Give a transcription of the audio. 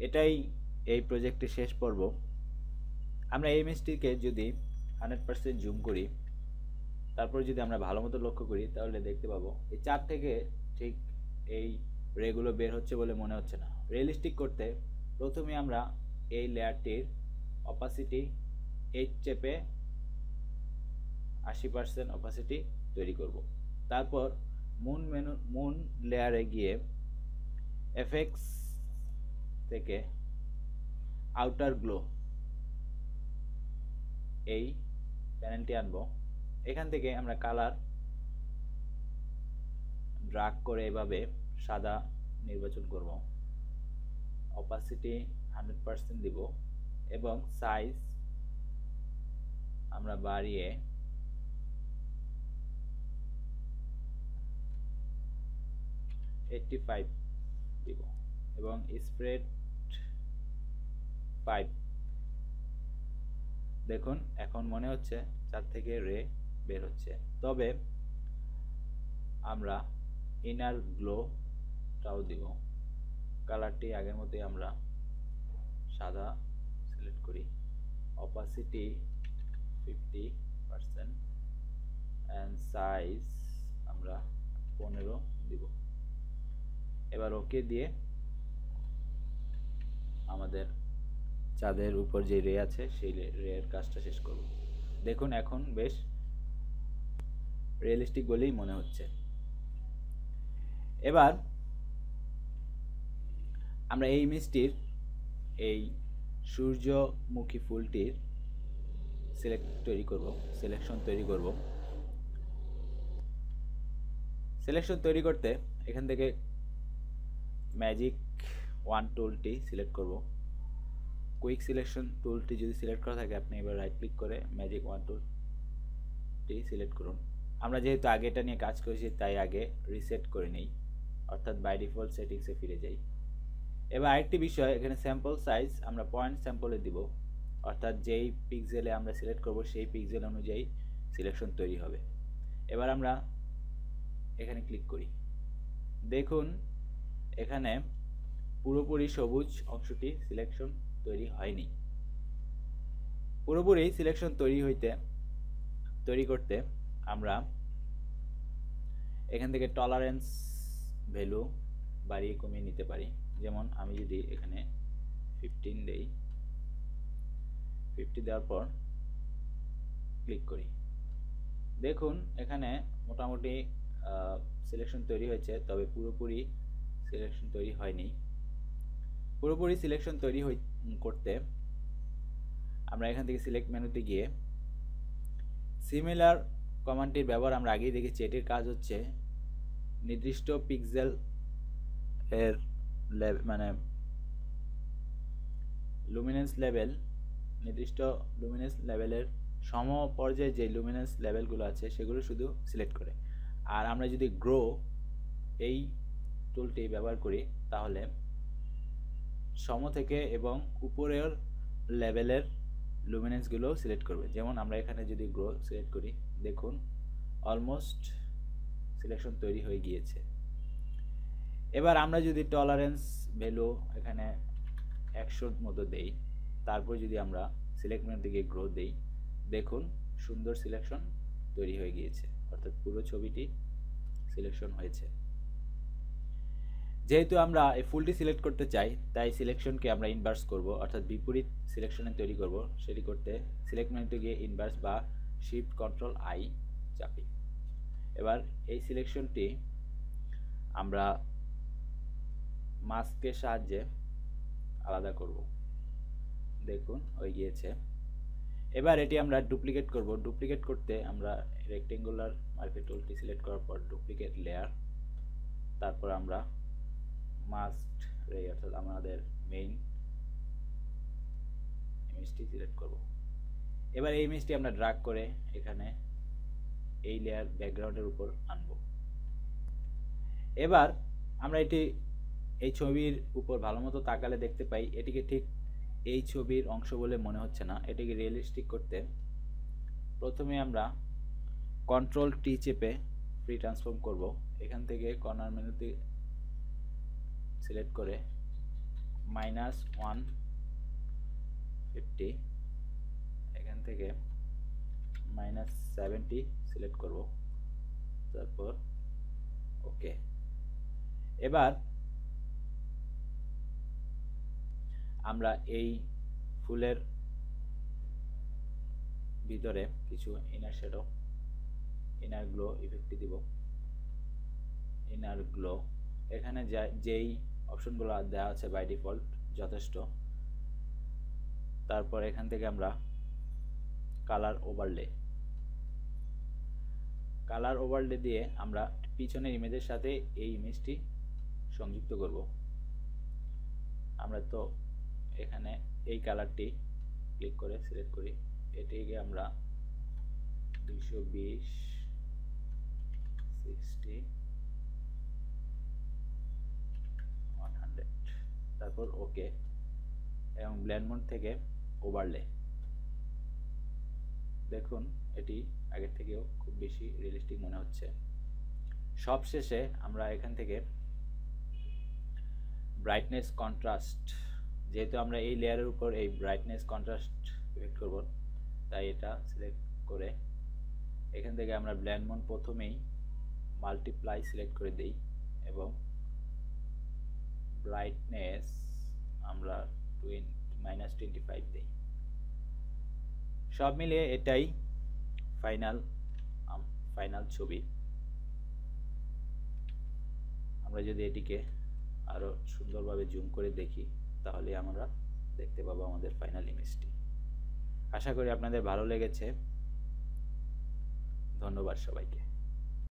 এটাই এই প্রজেক্টের শেষ পর্ব। আমরা এই ইমেজটিকে যদি 100% জুম করি, তারপর যদি আমরা ভালো মতো লক্ষ্য করি, তাহলে দেখতে পাবো এই চার থেকে ঠিক এই রেগুলো বের হচ্ছে বলে মনে হচ্ছে না। রিয়েলিস্টিক করতে প্রথমে আমরা এই লেয়ারটির অপাসিটি 8 চেপে 80% অপাসিটি তৈরি করব। তারপর মুন লেয়ারে গিয়ে এফেক্টস থেকে আউটার গ্লো এই প্যানেলটি আনবো। এখান থেকে আমরা কালার ড্রাগ করে এভাবে সাদা নির্বাচন করব, অপাসিটি 100% দিব এবং সাইজ আমরা বাড়িয়ে 85 দিব এবং স্প্রেড 5। দেখুন এখন মনে হচ্ছে চার থেকে রে বের হচ্ছে। তবে আমরা ইনার গ্লোটাও দিব। কালারটি আগের মতোই আমরা সাদা সিলেক্ট করি, অপাসিটি 50% এন্ড সাইজ আমরা 15 দিব। এবার ওকে দিয়ে আমাদের চাঁদের উপর যে রে আছে সেই রের কাজটা শেষ করব। দেখুন এখন বেশ রিয়েলিস্টিক বলেই মনে হচ্ছে। এবার আমরা এই ইমেজটির এই সূর্যমুখী ফুলটির সিলেকশন তৈরি করব। সিলেকশন তৈরি করতে এখান থেকে ম্যাজিক 1 টুলটি সিলেক্ট করব। কুইক সিলেকশন টুলটি যদি সিলেক্ট করা থাকে, আপনি এবার রাইট ক্লিক করে ম্যাজিক 1 টুলটি সিলেক্ট করুন। আমরা যেহেতু আগে এটা নিয়ে কাজ করেছি, তাই আগে রিসেট করে নেই, অর্থাৎ বাই ডিফল্ট সেটিংসে ফিরে যাই। এবার আরেকটি বিষয়, এখানে স্যাম্পল সাইজ আমরা পয়েন্ট স্যাম্পলে দিব, অর্থাৎ যেই পিক্সেলে আমরা সিলেক্ট করব সেই পিক্সেল অনুযায়ী সিলেকশন তৈরি হবে। এবার আমরা এখানে ক্লিক করি। দেখুন এখানে পুরোপুরি সবুজ অংশটি সিলেকশন তৈরি হয়নি। পুরোপুরি সিলেকশন তৈরি করতে আমরা এখান থেকে টলারেন্স ভ্যালু বাড়িয়ে কমিয়ে নিতে পারি। যেমন আমি যদি এখানে 15 দেই, 50 দেওয়ার পর ক্লিক করি, দেখুন এখানে মোটামুটি সিলেকশন তৈরি হয়েছে, তবে পুরোপুরি সিলেকশন তৈরি হয়নি। পুরোপুরি সিলেকশন তৈরি করতে আমরা এখান থেকে সিলেক্ট মেনুতে গিয়ে সিমিলার কমান্ডটির ব্যবহার আমরা আগেই দেখেছি। এটির কাজ হচ্ছে নির্দিষ্ট পিক্সেল এর মানে লুমিনেন্স লেভেল, নির্দিষ্ট লুমিনেন্স লেভেলের সম পর্যায়ে যে লুমিনেন্স লেভেলগুলো আছে সেগুলো শুধু সিলেক্ট করে। আর আমরা যদি গ্রো এই টুলটি ব্যবহার করি, তাহলে সম থেকে এবং উপরের লেভেলের লুমিনেন্সগুলো সিলেক্ট করবে। যেমন আমরা এখানে যদি গ্রো সিলেক্ট করি, দেখুন অলমোস্ট সিলেকশন তৈরি হয়ে গিয়েছে। এবার আমরা যদি টলারেন্স ভ্যালু এখানে 100 মতো দেই, তারপর যদি আমরা সিলেক্ট মেনুর দিকে গ্রো দেই, দেখুন সুন্দর সিলেকশন তৈরি হয়ে গিয়েছে, অর্থাৎ পুরো ছবিটি সিলেকশন হয়েছে। যেহেতু আমরা এই ফুলটি সিলেক্ট করতে চাই, তাই সিলেকশনকে আমরা ইনভার্স করব, অর্থাৎ বিপরীত সিলেকশনে তৈরি করব। সেটি করতে সিলেক্ট মেনুতে গিয়ে ইনভার্স বা শিফট কন্ট্রোল আই চাপি। এবার এই সিলেকশনটি আমরা মাস্কের সাহায্যে আলাদা করব। দেখুন হয়ে গিয়েছে। এবার এটি আমরা ডুপ্লিকেট করব। ডুপ্লিকেট করতে আমরা রেক্টেঙ্গুলার মার্কের টুলটি সিলেক্ট করার পর ডুপ্লিকেট লেয়ার, তারপর আমরা মাস্ক রে অর্থাৎ আমাদের মেইন ইমেজটি সিলেক্ট করব। এবার এই ইমেজটি আমরা ড্র্যাগ করে এখানে এই লেয়ার ব্যাকগ্রাউন্ডের উপর আনব। এবার আমরা এই ছবির উপর ভালো মতো তাকালে দেখতে পাই এটিকে ঠিক এই ছবির অংশ বলে মনে হচ্ছে না। এটিকে রিয়েলিস্টিক করতে প্রথমে আমরা কন্ট্রোল টি চেপে ফ্রি ট্রান্সফর্ম করব। এখান থেকে কর্নার মেনুতে সিলেক্ট করে -150, এখান থেকে -70 সিলেক্ট করব, তারপর ওকে। এবার আমরা এই ফুলের ভিতরে কিছু ইনার শ্যাডো, ইনার গ্লো ইফেক্টটি দিব। ইনার গ্লো এখানে যেই অপশনগুলো দেওয়া আছে বাই ডিফল্ট যথেষ্ট। তারপর এখান থেকে আমরা কালার ওভারলে দিয়ে আমরা পিছনের ইমেজের সাথে এই ইমেজটি সংযুক্ত করব। আমরা তো এখানে এই কালারটি ক্লিক করে সিলেক্ট করি, এটিকে আমরা 220, 60, 100, তারপর ওকে, এবং ব্লেন্ড মোড থেকে ওভারলে। দেখুন এটি আগের থেকেও খুব বেশি রিয়েলিস্টিক মনে হচ্ছে। সবশেষে আমরা এখান থেকে ব্রাইটনেস কন্ট্রাস্ট, যেহেতু আমরা এই লেয়ারের উপর এই ব্রাইটনেস কন্ট্রাস্ট ইফেক্ট করব, তাই এটা সিলেক্ট করে এখান থেকে আমরা ব্লেন্ড মোড প্রথমেই মাল্টিপ্লাই সিলেক্ট করে দেই এবং ব্রাইটনেস আমরা -25 দেই। সব মিলিয়ে এটাই ফাইনাল ছবি। আমরা যদি এটিকে আরো সুন্দরভাবে জুম করে দেখি তাহলে আমরা দেখতে পাবো আমাদের ফাইনাল ইমেজটি। আশা করি আপনাদের ভালো লেগেছে। ধন্যবাদ সবাইকে।